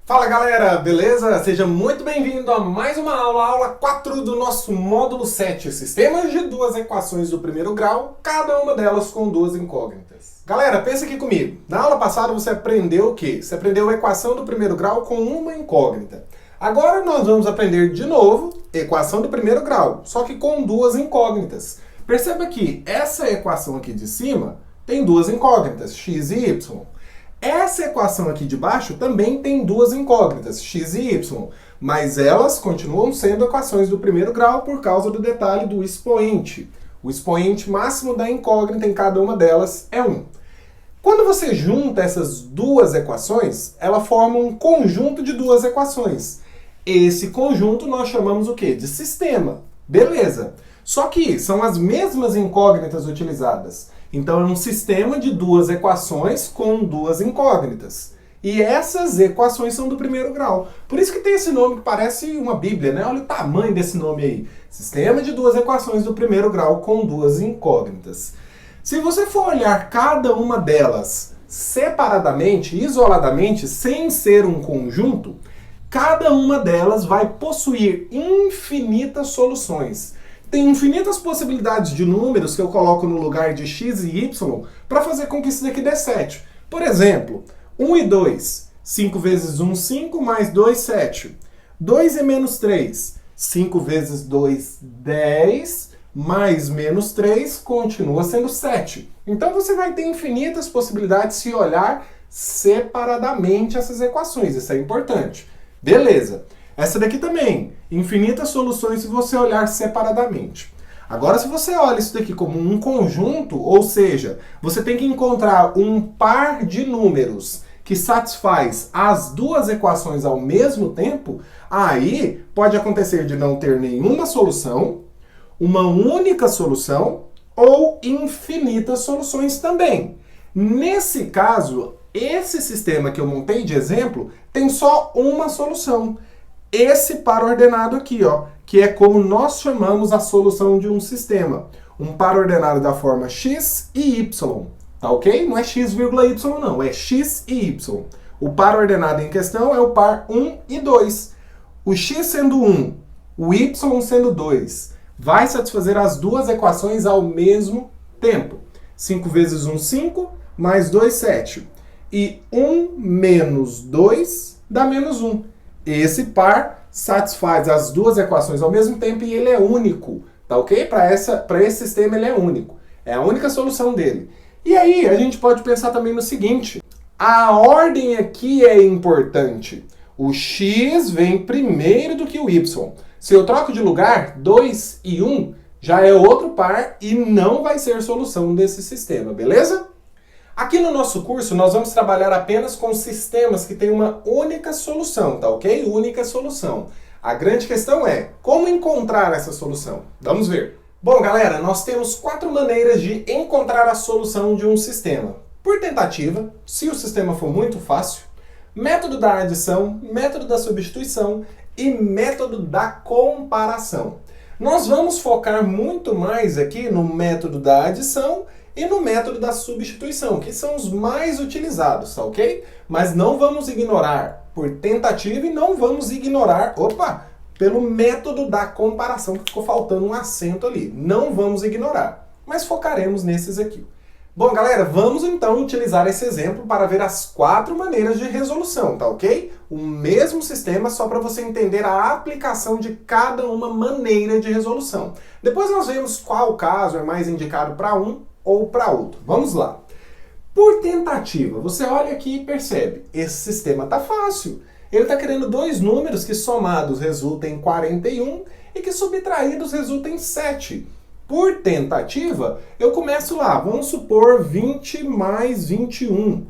Fala galera, beleza? Seja muito bem-vindo a mais uma aula 4 do nosso módulo 7, sistemas de duas equações do primeiro grau, cada uma delas com duas incógnitas. Galera, pensa aqui comigo. Na aula passada você aprendeu o quê? Você aprendeu a equação do primeiro grau com uma incógnita. Agora nós vamos aprender de novo equação do primeiro grau, só que com duas incógnitas. Perceba que essa equação aqui de cima tem duas incógnitas, x e y. Essa equação aqui de baixo também tem duas incógnitas, x e y, mas elas continuam sendo equações do primeiro grau por causa do detalhe do expoente. O expoente máximo da incógnita em cada uma delas é 1. Quando você junta essas duas equações, ela forma um conjunto de duas equações. Esse conjunto nós chamamos o quê? De sistema. Beleza. Só que são as mesmas incógnitas utilizadas. Então é um sistema de duas equações com duas incógnitas. E essas equações são do primeiro grau. Por isso que tem esse nome que parece uma bíblia, né? Olha o tamanho desse nome aí. Sistema de duas equações do primeiro grau com duas incógnitas. Se você for olhar cada uma delas separadamente, isoladamente, sem ser um conjunto, cada uma delas vai possuir infinitas soluções. Tem infinitas possibilidades de números que eu coloco no lugar de x e y para fazer com que isso daqui dê 7. Por exemplo, 1 e 2. 5 vezes 1, 5, mais 2, 7. 2 e menos 3. 5 vezes 2, 10, mais menos 3 continua sendo 7. Então você vai ter infinitas possibilidades se olhar separadamente essas equações. Isso é importante. Beleza. Essa daqui também, infinitas soluções se você olhar separadamente. Agora, se você olha isso daqui como um conjunto, ou seja, você tem que encontrar um par de números que satisfaz as duas equações ao mesmo tempo, aí pode acontecer de não ter nenhuma solução, uma única solução ou infinitas soluções também. Nesse caso, esse sistema que eu montei de exemplo tem só uma solução. Esse par ordenado aqui, ó, que é como nós chamamos a solução de um sistema. Um par ordenado da forma x e y, tá ok? Não é x, y não, é x e y. O par ordenado em questão é o par 1 e 2. O x sendo 1, o y sendo 2, vai satisfazer as duas equações ao mesmo tempo. 5 vezes 1, 5, mais 2, 7. E 1 menos 2 dá menos 1. Esse par satisfaz as duas equações ao mesmo tempo e ele é único, tá ok? Para esse sistema ele é único. É a única solução dele. E aí a gente pode pensar também no seguinte, a ordem aqui é importante. O x vem primeiro do que o y. Se eu troco de lugar, 2 e 1 já é outro par e não vai ser solução desse sistema, beleza? Aqui no nosso curso, nós vamos trabalhar apenas com sistemas que têm uma única solução, tá ok? Única solução. A grande questão é, como encontrar essa solução? Vamos ver. Bom, galera, nós temos 4 maneiras de encontrar a solução de um sistema. Por tentativa, se o sistema for muito fácil, método da adição, método da substituição e método da comparação. Nós vamos focar muito mais aqui no método da adição e no método da substituição, que são os mais utilizados, tá ok? Mas não vamos ignorar por tentativa e não vamos ignorar, pelo método da comparação, que ficou faltando um acento ali. Não vamos ignorar, mas focaremos nesses aqui. Bom, galera, vamos então utilizar esse exemplo para ver as 4 maneiras de resolução, tá ok? O mesmo sistema só para você entender a aplicação de cada uma maneira de resolução. Depois nós vemos qual caso é mais indicado para um ou para outro. Vamos lá. Por tentativa, você olha aqui e percebe, esse sistema está fácil. Ele está querendo dois números que somados resultam em 41 e que subtraídos resultam em 7. Por tentativa, eu começo lá, vamos supor 20 mais 21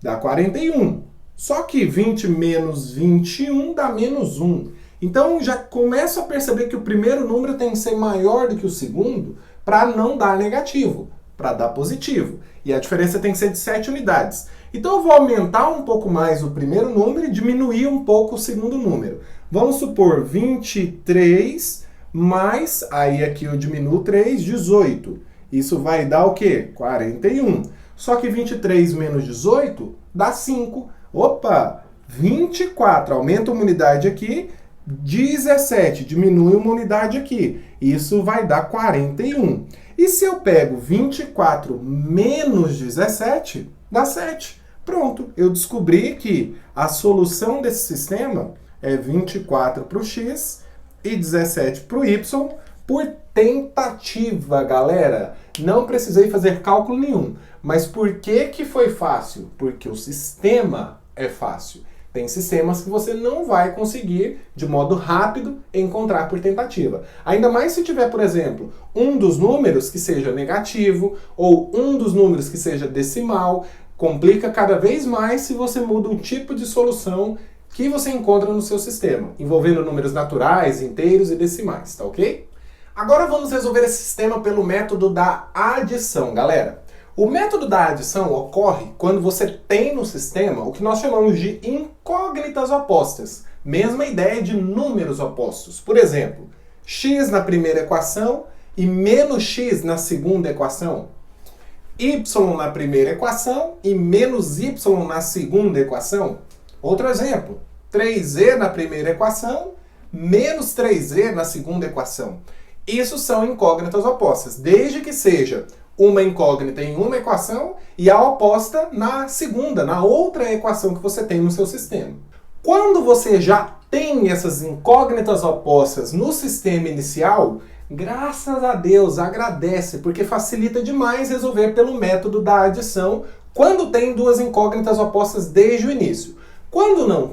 dá 41. Só que 20 menos 21 dá menos 1. Então já começo a perceber que o primeiro número tem que ser maior do que o segundo para não dar negativo, para dar positivo. E a diferença tem que ser de 7 unidades. Então eu vou aumentar um pouco mais o primeiro número e diminuir um pouco o segundo número. Vamos supor 23 mais, aí aqui eu diminuo 3, 18. Isso vai dar o quê? 41. Só que 23 menos 18 dá 5. Opa! 24, aumenta uma unidade aqui, 17, diminui uma unidade aqui. Isso vai dar 41. E se eu pego 24 menos 17, dá 7. Pronto, eu descobri que a solução desse sistema é 24 para o x e 17 para o y por tentativa, galera. Não precisei fazer cálculo nenhum. Mas por que foi fácil? Porque o sistema é fácil. Tem sistemas que você não vai conseguir, de modo rápido, encontrar por tentativa. Ainda mais se tiver, por exemplo, um dos números que seja negativo ou um dos números que seja decimal. Complica cada vez mais se você muda o tipo de solução que você encontra no seu sistema, envolvendo números naturais, inteiros e decimais, tá ok? Agora vamos resolver esse sistema pelo método da adição, galera. O método da adição ocorre quando você tem no sistema o que nós chamamos de incógnitas opostas. Mesma ideia de números opostos. Por exemplo, x na primeira equação e menos x na segunda equação. Y na primeira equação e menos y na segunda equação. Outro exemplo, 3z na primeira equação, menos 3z na segunda equação. Isso são incógnitas opostas, desde que seja uma incógnita em uma equação e a oposta na segunda, na outra equação que você tem no seu sistema. Quando você já tem essas incógnitas opostas no sistema inicial, graças a Deus, agradece, porque facilita demais resolver pelo método da adição quando tem duas incógnitas opostas desde o início. Quando não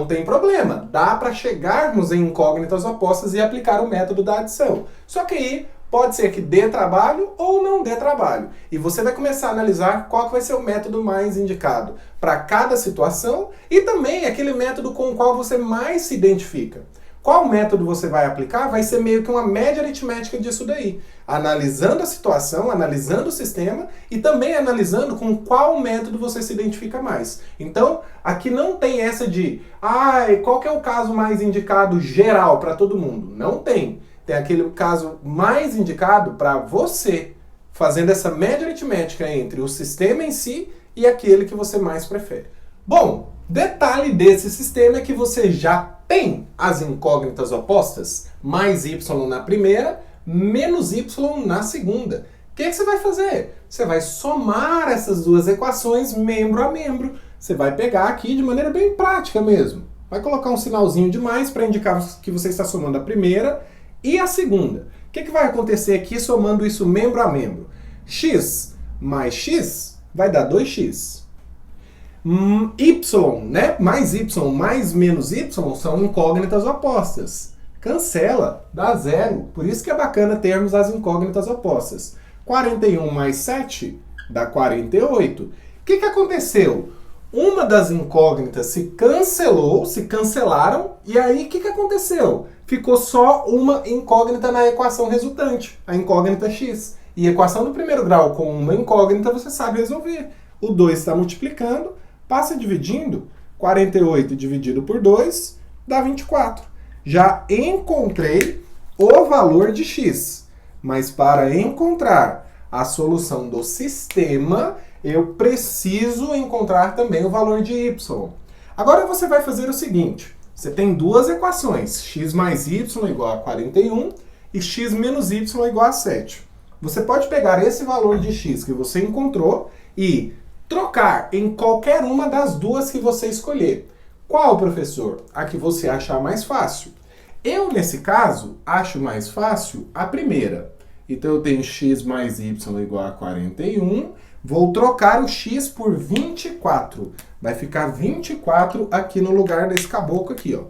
tem problema. Dá para chegarmos em incógnitas opostas e aplicar o método da adição. Só que aí pode ser que dê trabalho ou não dê trabalho. E você vai começar a analisar qual que vai ser o método mais indicado para cada situação e também aquele método com o qual você mais se identifica. Qual método você vai aplicar vai ser meio que uma média aritmética disso daí. Analisando a situação, analisando o sistema e também analisando com qual método você se identifica mais. Então, aqui não tem essa de, qual que é o caso mais indicado geral para todo mundo? Não tem. Tem aquele caso mais indicado para você, fazendo essa média aritmética entre o sistema em si e aquele que você mais prefere. Bom, detalhe desse sistema é que você já tem as incógnitas opostas, mais y na primeira, menos y na segunda. O que você vai fazer? Você vai somar essas duas equações membro a membro. Você vai pegar aqui de maneira bem prática mesmo. Vai colocar um sinalzinho de mais para indicar que você está somando a primeira e a segunda. O que vai acontecer aqui somando isso membro a membro? X mais x vai dar 2x. Y, né? Mais y mais menos y são incógnitas opostas. Cancela, dá 0. Por isso que é bacana termos as incógnitas opostas. 41 mais 7 dá 48. O que aconteceu? Uma das incógnitas se cancelaram, e aí o que aconteceu? Ficou só uma incógnita na equação resultante, a incógnita x. E equação do primeiro grau com uma incógnita você sabe resolver. O 2 está multiplicando, passa dividindo, 48 dividido por 2 dá 24. Já encontrei o valor de x, mas para encontrar a solução do sistema, eu preciso encontrar também o valor de y. Agora você vai fazer o seguinte, você tem duas equações, x mais y igual a 41 e x menos y igual a 7. Você pode pegar esse valor de x que você encontrou e trocar em qualquer uma das duas que você escolher. Qual, professor? A que você achar mais fácil. Eu, nesse caso, acho mais fácil a primeira. Então, eu tenho x mais y igual a 41. Vou trocar o x por 24. Vai ficar 24 aqui no lugar desse caboclo aqui, ó.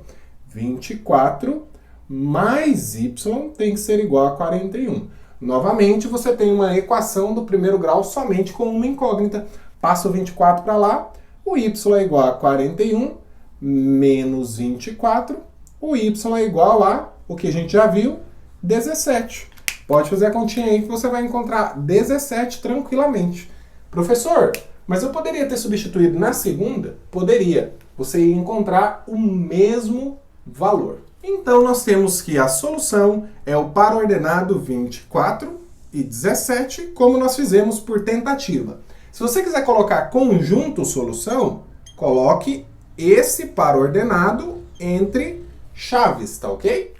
24 mais y tem que ser igual a 41. Novamente, você tem uma equação do primeiro grau somente com uma incógnita. Passa o 24 para lá, o y é igual a 41 menos 24, o y é igual a, o que a gente já viu, 17. Pode fazer a continha aí que você vai encontrar 17 tranquilamente. Professor, mas eu poderia ter substituído na segunda? Poderia. Você ia encontrar o mesmo valor. Então nós temos que a solução é o par ordenado 24 e 17, como nós fizemos por tentativa. Se você quiser colocar conjunto solução, coloque esse par ordenado entre chaves, tá ok?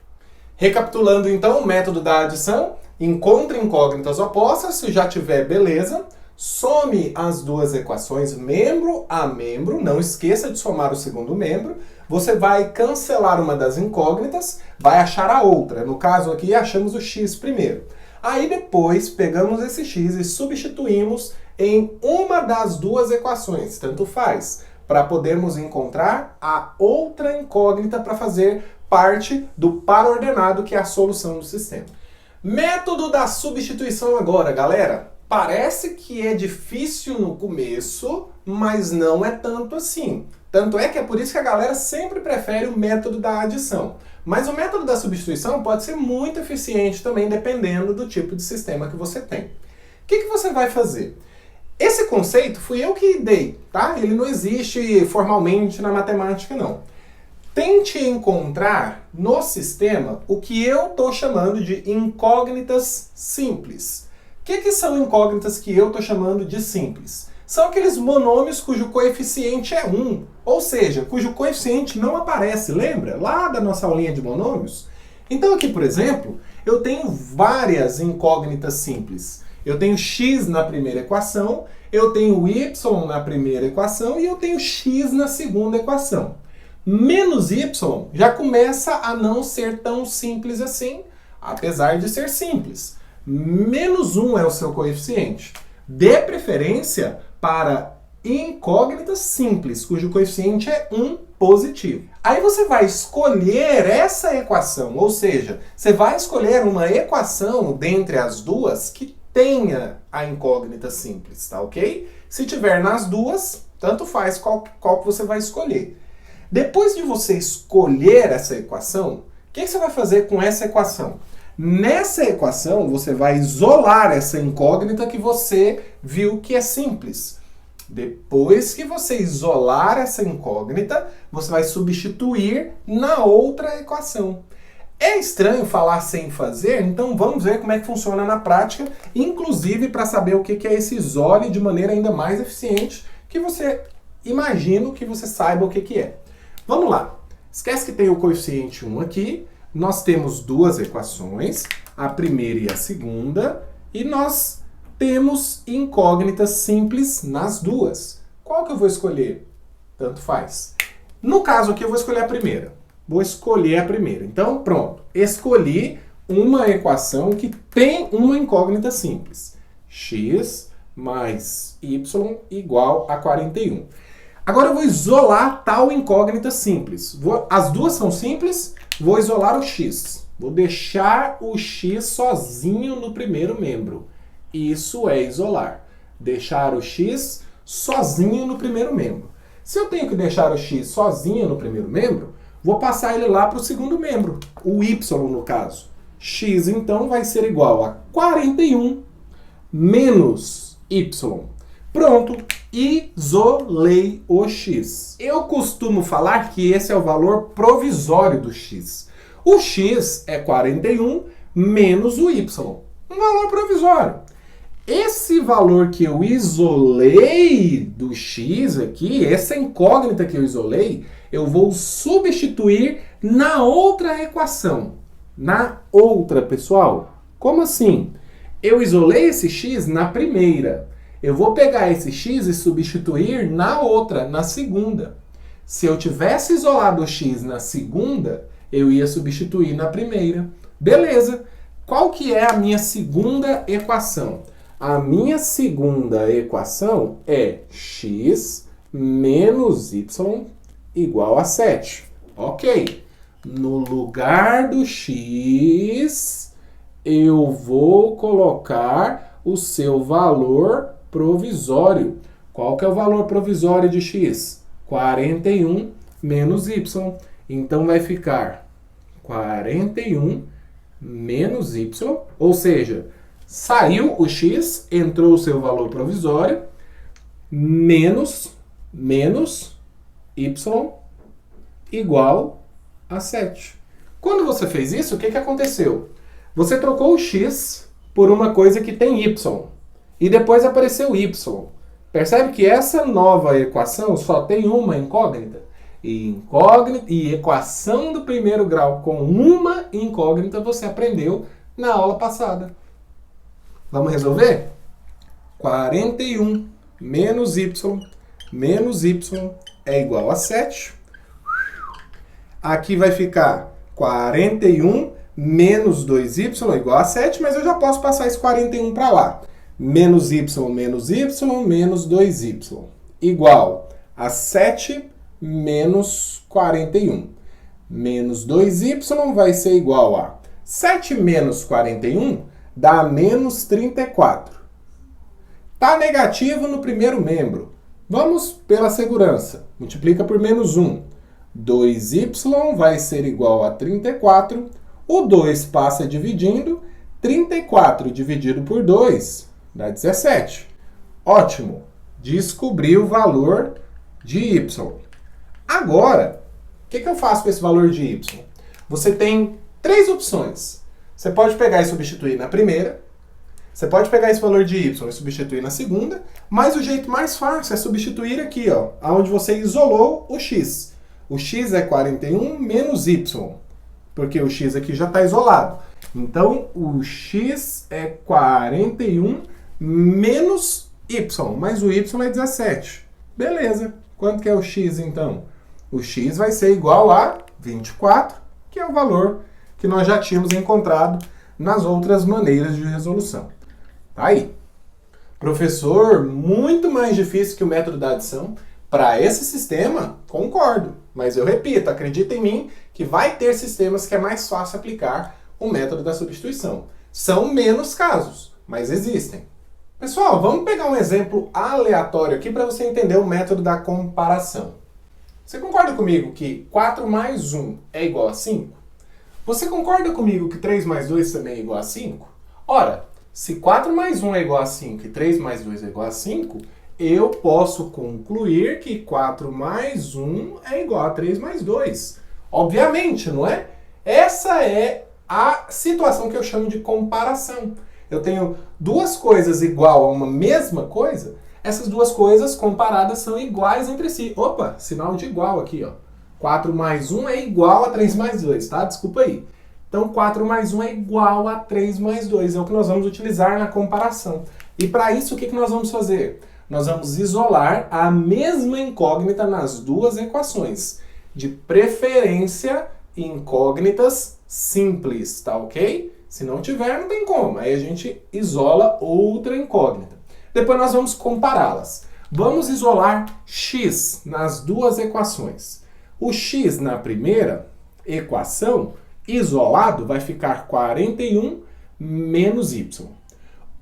Recapitulando então o método da adição, encontre incógnitas opostas, se já tiver, beleza. Some as duas equações membro a membro, não esqueça de somar o segundo membro. Você vai cancelar uma das incógnitas, vai achar a outra. No caso aqui, achamos o x primeiro. Aí depois, pegamos esse x e substituímos em uma das duas equações, tanto faz, para podermos encontrar a outra incógnita para fazer parte do par ordenado, que é a solução do sistema. Método da substituição agora, galera. Parece que é difícil no começo, mas não é tanto assim. Tanto é que é por isso que a galera sempre prefere o método da adição. Mas o método da substituição pode ser muito eficiente também, dependendo do tipo de sistema que você tem. O que você vai fazer? Esse conceito fui eu que dei, tá? Ele não existe formalmente na matemática, não. Tente encontrar no sistema o que eu estou chamando de incógnitas simples. O que são incógnitas que eu estou chamando de simples? São aqueles monômios cujo coeficiente é 1, ou seja, cujo coeficiente não aparece, lembra? Lá da nossa aulinha de monômios? Então aqui, por exemplo, eu tenho várias incógnitas simples. Eu tenho x na primeira equação, eu tenho y na primeira equação e eu tenho x na segunda equação. Menos y já começa a não ser tão simples assim, apesar de ser simples. Menos 1 é o seu coeficiente. Dê preferência para incógnitas simples, cujo coeficiente é 1 positivo. Aí você vai escolher essa equação, ou seja, você vai escolher uma equação dentre as duas que tenha a incógnita simples, tá ok? Se tiver nas duas, tanto faz qual que você vai escolher. Depois de você escolher essa equação, o que você vai fazer com essa equação? Nessa equação, você vai isolar essa incógnita que você viu que é simples. Depois que você isolar essa incógnita, você vai substituir na outra equação. É estranho falar sem fazer, então vamos ver como é que funciona na prática, inclusive para saber o que é esse isole de maneira ainda mais eficiente, que você imagino que você saiba o que é. Vamos lá. Esquece que tem o coeficiente 1 aqui. Nós temos duas equações, a primeira e a segunda, e nós temos incógnitas simples nas duas. Qual que eu vou escolher? Tanto faz. No caso aqui eu vou escolher a primeira. Vou escolher a primeira. Então, pronto. Escolhi uma equação que tem uma incógnita simples. X mais y igual a 41. Agora eu vou isolar tal incógnita simples. As duas são simples, vou isolar o x. Vou deixar o x sozinho no primeiro membro. Isso é isolar. Deixar o x sozinho no primeiro membro. Se eu tenho que deixar o x sozinho no primeiro membro, vou passar ele lá para o segundo membro, o y no caso. X então vai ser igual a 41 menos y. Pronto, isolei o x. Eu costumo falar que esse é o valor provisório do x. O x é 41 menos o y, um valor provisório. Esse valor que eu isolei do x aqui, essa incógnita que eu isolei, eu vou substituir na outra equação. Na outra, pessoal. Como assim? Eu isolei esse x na primeira. Eu vou pegar esse x e substituir na outra, na segunda. Se eu tivesse isolado o x na segunda, eu ia substituir na primeira. Beleza. Qual que é a minha segunda equação? A minha segunda equação é x menos y igual a 7. Ok. No lugar do x, eu vou colocar o seu valor provisório. Qual que é o valor provisório de x? 41 menos y. Então vai ficar 41 menos y, ou seja, saiu o x, entrou o seu valor provisório, menos y igual a 7. Quando você fez isso, o que aconteceu? Você trocou o x por uma coisa que tem y. E depois apareceu y. Percebe que essa nova equação só tem uma incógnita? incógnita e equação do primeiro grau com uma incógnita você aprendeu na aula passada. Vamos resolver? 41 menos y é igual a 7. Aqui vai ficar 41 menos 2y é igual a 7, mas eu já posso passar esse 41 para lá. Menos y menos 2y igual a 7 menos 41. Menos 2y vai ser igual a 7 menos 41 dá menos 34. Está negativo no primeiro membro. Vamos pela segurança. Multiplica por menos 1. 2y vai ser igual a 34. O 2 passa dividindo. 34 dividido por 2 dá 17. Ótimo! Descobri o valor de y. Agora, o que eu faço com esse valor de y? Você tem três opções. Você pode pegar e substituir na primeira. Você pode pegar esse valor de y e substituir na segunda. Mas o jeito mais fácil é substituir aqui, ó, onde você isolou o x. O x é 41 menos y. Porque o x aqui já está isolado. Então, o x é 41 menos y, mas o y é 17. Beleza. Quanto que é o x, então? O x vai ser igual a 24, que é o valor que nós já tínhamos encontrado nas outras maneiras de resolução. Tá aí. Professor, muito mais difícil que o método da adição. Para esse sistema, concordo. Mas eu repito, acredita em mim que vai ter sistemas que é mais fácil aplicar o método da substituição. São menos casos, mas existem. Pessoal, vamos pegar um exemplo aleatório aqui para você entender o método da comparação. Você concorda comigo que 4 mais 1 é igual a 5? Você concorda comigo que 3 mais 2 também é igual a 5? Ora, se 4 mais 1 é igual a 5 e 3 mais 2 é igual a 5, eu posso concluir que 4 mais 1 é igual a 3 mais 2. Obviamente, não é? Essa é a situação que eu chamo de comparação. Eu tenho duas coisas igual a uma mesma coisa, essas duas coisas comparadas são iguais entre si. Opa, sinal de igual aqui, ó. 4 mais 1 é igual a 3 mais 2, tá? Desculpa aí. Então, 4 mais 1 é igual a 3 mais 2. É o que nós vamos utilizar na comparação. E para isso, o que nós vamos fazer? Nós vamos isolar a mesma incógnita nas duas equações. De preferência, incógnitas simples, tá ok? Se não tiver, não tem como. Aí a gente isola outra incógnita. Depois nós vamos compará-las. Vamos isolar x nas duas equações. O x na primeira equação, isolado, vai ficar 41 menos y.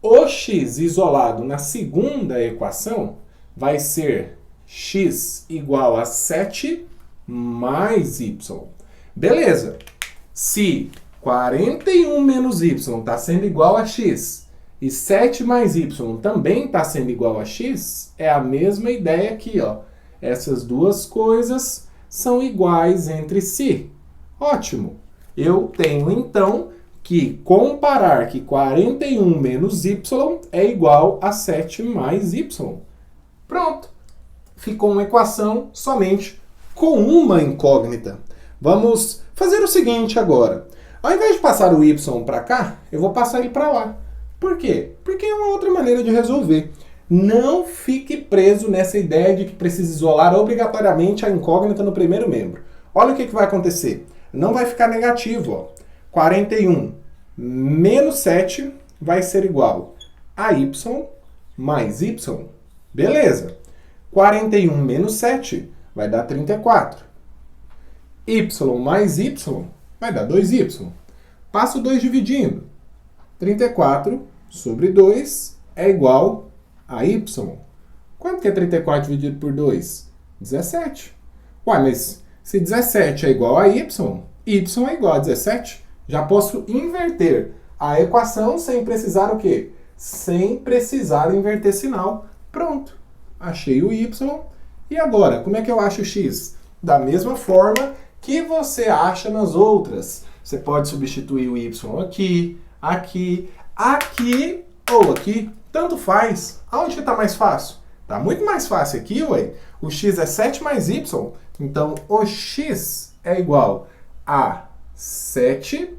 O x isolado na segunda equação vai ser x igual a 7 mais y. Beleza. Se 41 menos y está sendo igual a x e 7 mais y também está sendo igual a x, é a mesma ideia aqui, ó. Essas duas coisas são iguais entre si. Ótimo! Eu tenho, então, que comparar que 41 menos y é igual a 7 mais y. Pronto! Ficou uma equação somente com uma incógnita. Vamos fazer o seguinte agora. Ao invés de passar o y para cá, eu vou passar ele para lá. Por quê? Porque é uma outra maneira de resolver. Não fique preso nessa ideia de que precisa isolar obrigatoriamente a incógnita no primeiro membro. Olha o que vai acontecer. Não vai ficar negativo, ó. 41 menos 7 vai ser igual a y mais y. Beleza. 41 menos 7 vai dar 34. Y mais y vai dar 2y. Passo 2 dividindo. 34 sobre 2 é igual a y. Quanto que é 34 dividido por 2? 17. Ué, mas se 17 é igual a y é igual a 17. Já posso inverter a equação sem precisar o quê? Sem precisar inverter sinal. Pronto. Achei o y. E agora, como é que eu acho o x? Da mesma forma que você acha nas outras. Você pode substituir o y aqui, aqui, aqui ou aqui. Tanto faz. Aonde que está mais fácil? Tá muito mais fácil aqui, ué. O x é 7 mais y, então o x é igual a 7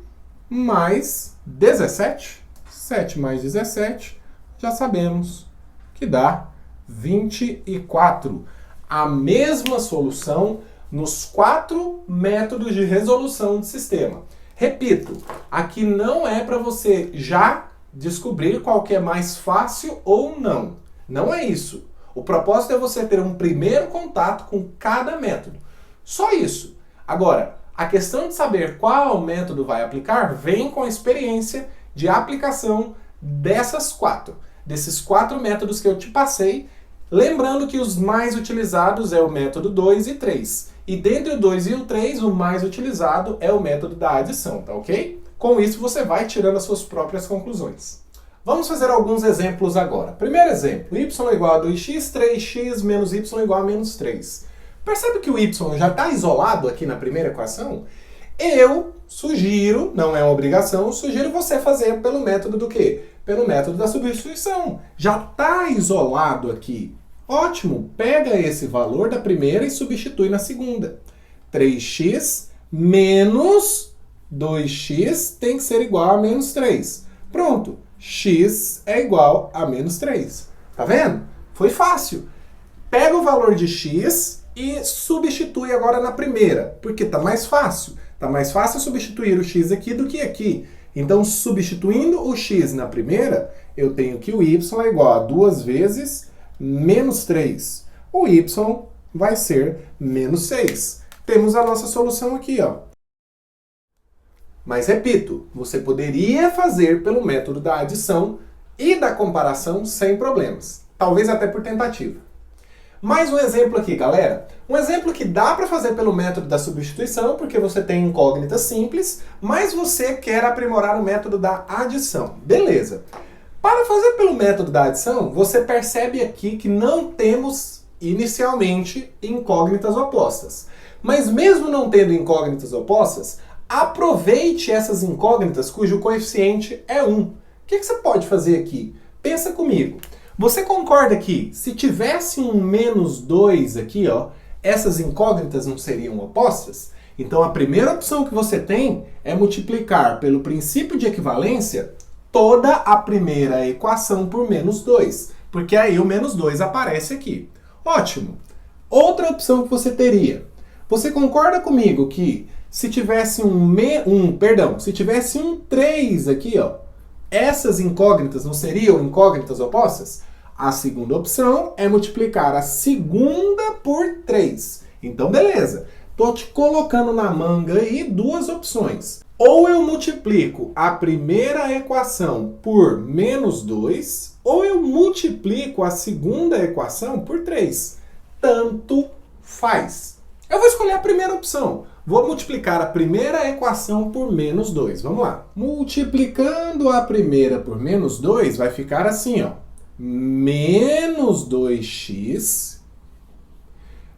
mais 17. 7 mais 17, já sabemos que dá 24. A mesma solução nos 4 métodos de resolução de sistema. Repito, aqui não é para você já descobrir qual que é mais fácil ou não. Não é isso. O propósito é você ter um primeiro contato com cada método. Só isso. Agora, a questão de saber qual método vai aplicar vem com a experiência de aplicação desses 4 métodos que eu te passei. Lembrando que os mais utilizados é o método 2 e 3. E dentre o 2 e o 3, o mais utilizado é o método da adição, tá ok? Com isso você vai tirando as suas próprias conclusões. Vamos fazer alguns exemplos agora. Primeiro exemplo, y igual a 2x, 3x menos y igual a menos 3. Percebe que o y já está isolado aqui na primeira equação? Eu sugiro, não é uma obrigação, sugiro você fazer pelo método do quê? Pelo método da substituição. Já está isolado aqui. Ótimo, pega esse valor da primeira e substitui na segunda. 3x menos 2x tem que ser igual a menos 3. Pronto, x é igual a menos 3. Tá vendo? Foi fácil. Pega o valor de x e substitui agora na primeira, porque tá mais fácil. Tá mais fácil substituir o x aqui do que aqui. Então, substituindo o x na primeira, eu tenho que o y é igual a 2 vezes menos 3. O y vai ser menos 6. Temos a nossa solução aqui, ó. Mas repito, você poderia fazer pelo método da adição e da comparação sem problemas. Talvez até por tentativa. Mais um exemplo aqui, galera. Um exemplo que dá para fazer pelo método da substituição, porque você tem incógnitas simples, mas você quer aprimorar o método da adição. Beleza. Para fazer pelo método da adição, você percebe aqui que não temos, inicialmente, incógnitas opostas. Mas mesmo não tendo incógnitas opostas, aproveite essas incógnitas cujo coeficiente é 1. O que você pode fazer aqui? Pensa comigo. Você concorda que se tivesse um menos 2 aqui, ó, essas incógnitas não seriam opostas? Então a primeira opção que você tem é multiplicar pelo princípio de equivalência toda a primeira equação por menos 2, porque aí o menos 2 aparece aqui. Ótimo! Outra opção que você teria. Você concorda comigo que se tivesse se tivesse um 3 aqui, ó, essas incógnitas não seriam incógnitas opostas? A segunda opção é multiplicar a segunda por 3. Então, beleza. Estou te colocando na manga aí 2 opções. Ou eu multiplico a primeira equação por menos 2, ou eu multiplico a segunda equação por 3. Tanto faz. Eu vou escolher a primeira opção. Vou multiplicar a primeira equação por menos 2. Vamos lá. Multiplicando a primeira por menos 2, vai ficar assim, ó. Menos 2x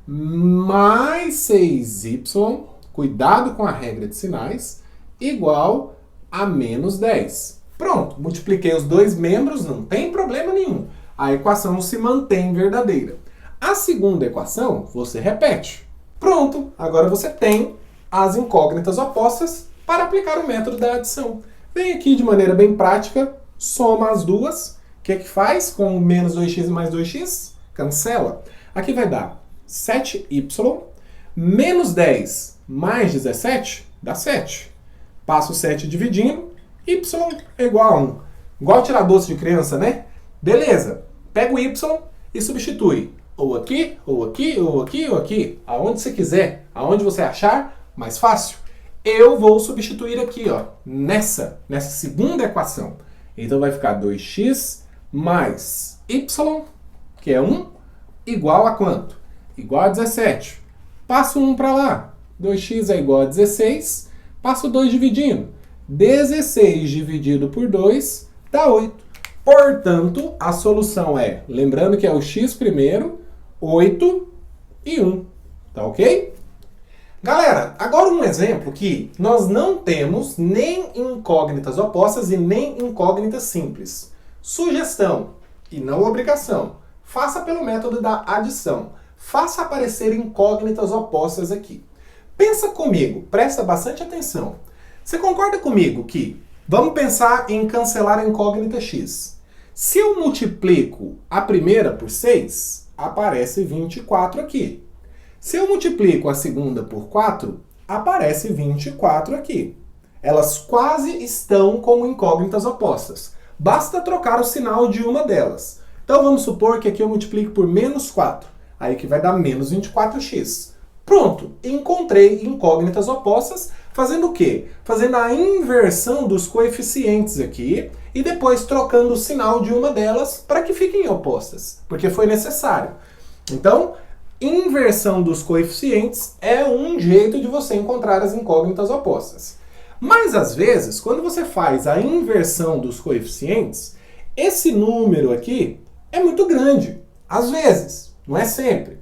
mais 6y, cuidado com a regra de sinais, igual a menos 10. Pronto, multipliquei os dois membros, não tem problema nenhum. A equação se mantém verdadeira. A segunda equação, você repete. Pronto, agora você tem as incógnitas opostas para aplicar o método da adição. Vem aqui de maneira bem prática, soma as duas. O que é que faz com menos 2x mais 2x? Cancela. Aqui vai dar 7y menos 10 mais 17 dá 7. Passo o 7 dividindo, y é igual a 1. Igual tirar doce de criança, né? Beleza. Pega o y e substitui. Ou aqui, ou aqui, ou aqui, ou aqui. Aonde você quiser, aonde você achar mais fácil. Eu vou substituir aqui, ó, nessa segunda equação. Então vai ficar 2x mais y, que é 1, igual a quanto? Igual a 17. Passo 1 para lá. 2x é igual a 16. Passo 2 dividindo. 16 dividido por 2 dá 8. Portanto, a solução é, lembrando que é o x primeiro, 8 e 1. Tá ok? Galera, agora um exemplo que nós não temos nem incógnitas opostas e nem incógnitas simples. Sugestão, e não obrigação. Faça pelo método da adição. Faça aparecer incógnitas opostas aqui. Pensa comigo, presta bastante atenção. Você concorda comigo que vamos pensar em cancelar a incógnita x. Se eu multiplico a primeira por 6, aparece 24 aqui. Se eu multiplico a segunda por 4, aparece 24 aqui. Elas quase estão como incógnitas opostas. Basta trocar o sinal de uma delas. Então vamos supor que aqui eu multiplique por menos 4. Aí que vai dar menos 24x. Pronto, encontrei incógnitas opostas, fazendo o quê? Fazendo a inversão dos coeficientes aqui e depois trocando o sinal de uma delas para que fiquem opostas, porque foi necessário. Então, inversão dos coeficientes é um jeito de você encontrar as incógnitas opostas. Mas às vezes, quando você faz a inversão dos coeficientes, esse número aqui é muito grande. Às vezes, não é sempre.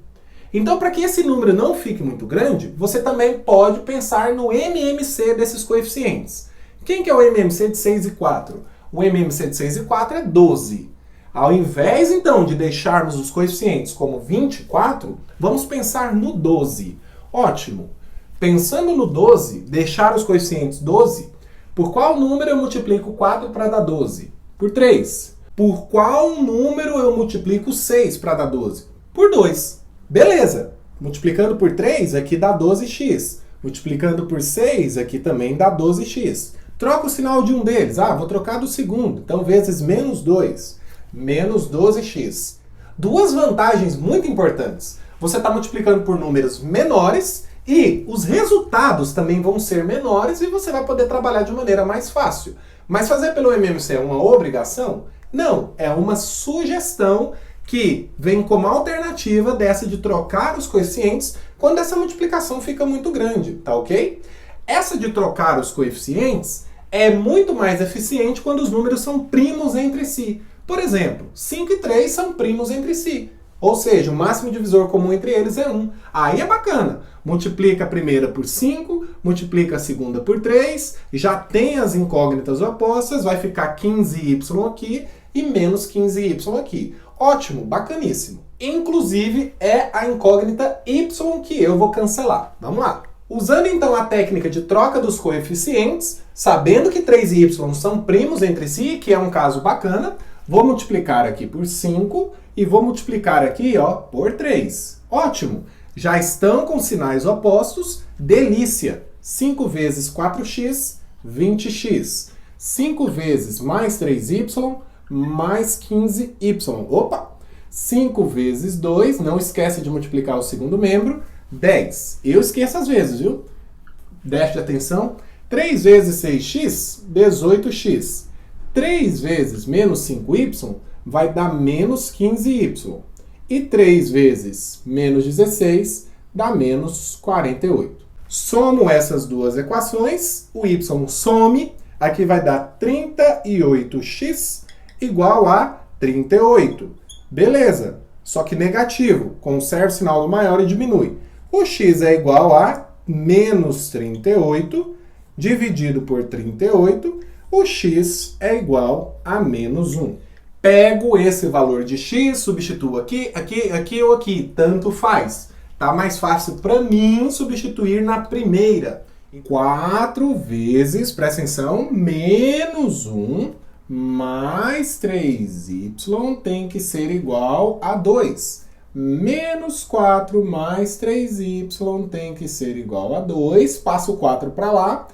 Então, para que esse número não fique muito grande, você também pode pensar no MMC desses coeficientes. Quem que é o MMC de 6 e 4? O MMC de 6 e 4 é 12. Ao invés, então, de deixarmos os coeficientes como 24, vamos pensar no 12. Ótimo. Pensando no 12, deixar os coeficientes 12, por qual número eu multiplico 4 para dar 12? Por 3. Por qual número eu multiplico 6 para dar 12? Por 2. Beleza. Multiplicando por 3, aqui dá 12x. Multiplicando por 6, aqui também dá 12x. Troca o sinal de um deles. Vou trocar do segundo. Então, vezes menos 2. Menos 12x. Duas vantagens muito importantes. Você está multiplicando por números menores e os resultados também vão ser menores e você vai poder trabalhar de maneira mais fácil. Mas fazer pelo MMC é uma obrigação? Não, é uma sugestão que vem como alternativa dessa de trocar os coeficientes quando essa multiplicação fica muito grande, tá ok? Essa de trocar os coeficientes é muito mais eficiente quando os números são primos entre si. Por exemplo, 5 e 3 são primos entre si. Ou seja, o máximo divisor comum entre eles é 1. Aí é bacana. Multiplica a primeira por 5, multiplica a segunda por 3, já tem as incógnitas opostas, vai ficar 15y aqui e menos 15y aqui. Ótimo, bacaníssimo. Inclusive, é a incógnita y que eu vou cancelar. Vamos lá. Usando então a técnica de troca dos coeficientes, sabendo que 3 e y são primos entre si, que é um caso bacana, vou multiplicar aqui por 5 e vou multiplicar aqui, por 3. Ótimo! Já estão com sinais opostos. Delícia! 5 vezes 4x, 20x. 5 vezes mais 3y, mais 15y. Opa! 5 vezes 2, não esquece de multiplicar o segundo membro, 10. Eu esqueço às vezes, viu? Déficit de atenção. 3 vezes 6x, 18x. 3 vezes menos 5y vai dar menos 15y. E 3 vezes menos 16 dá menos 48. Somo essas duas equações, o y some, aqui vai dar 38x igual a 38. Beleza, só que negativo, conserva o sinal do maior e diminui. O x é igual a menos 38 dividido por 38, o x é igual a menos 1. Pego esse valor de x, substituo aqui, aqui ou aqui, tanto faz. Tá mais fácil para mim substituir na primeira. 4 vezes, presta atenção, menos 1 mais 3y tem que ser igual a 2. Menos 4 mais 3y tem que ser igual a 2. Passo o 4 para lá.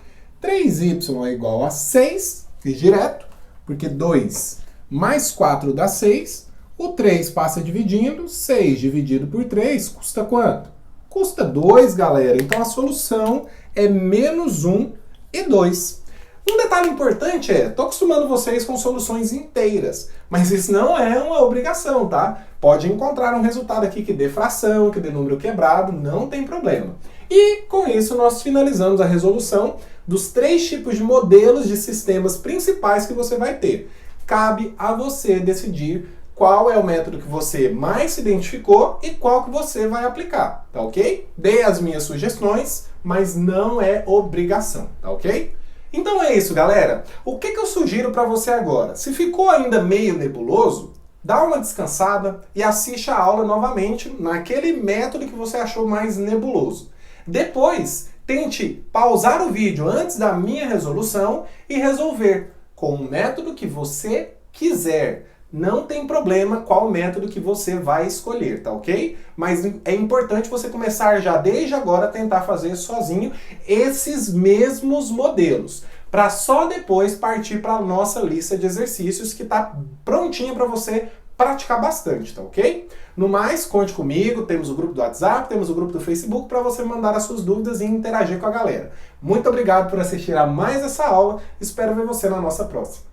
3y é igual a 6, fiz direto, porque 2 mais 4 dá 6. O 3 passa dividindo, 6 dividido por 3 custa quanto? Custa 2, galera. Então a solução é menos 1 e 2. Um detalhe importante tô acostumando vocês com soluções inteiras, mas isso não é uma obrigação, tá? Pode encontrar um resultado aqui que dê fração, que dê número quebrado, não tem problema. E com isso nós finalizamos a resolução dos 3 tipos de modelos de sistemas principais que você vai ter. Cabe a você decidir qual é o método que você mais se identificou e qual que você vai aplicar, tá ok? Dei as minhas sugestões, mas não é obrigação, tá ok? Então é isso, galera. O que eu sugiro para você agora? Se ficou ainda meio nebuloso, dá uma descansada e assiste a aula novamente naquele método que você achou mais nebuloso. Depois, tente pausar o vídeo antes da minha resolução e resolver com o método que você quiser. Não tem problema qual método que você vai escolher, tá ok? Mas é importante você começar já desde agora a tentar fazer sozinho esses mesmos modelos, para só depois partir para a nossa lista de exercícios que está prontinha para você praticar bastante, tá ok? No mais, conte comigo, temos o grupo do WhatsApp, temos o grupo do Facebook para você mandar as suas dúvidas e interagir com a galera. Muito obrigado por assistir a mais essa aula, espero ver você na nossa próxima.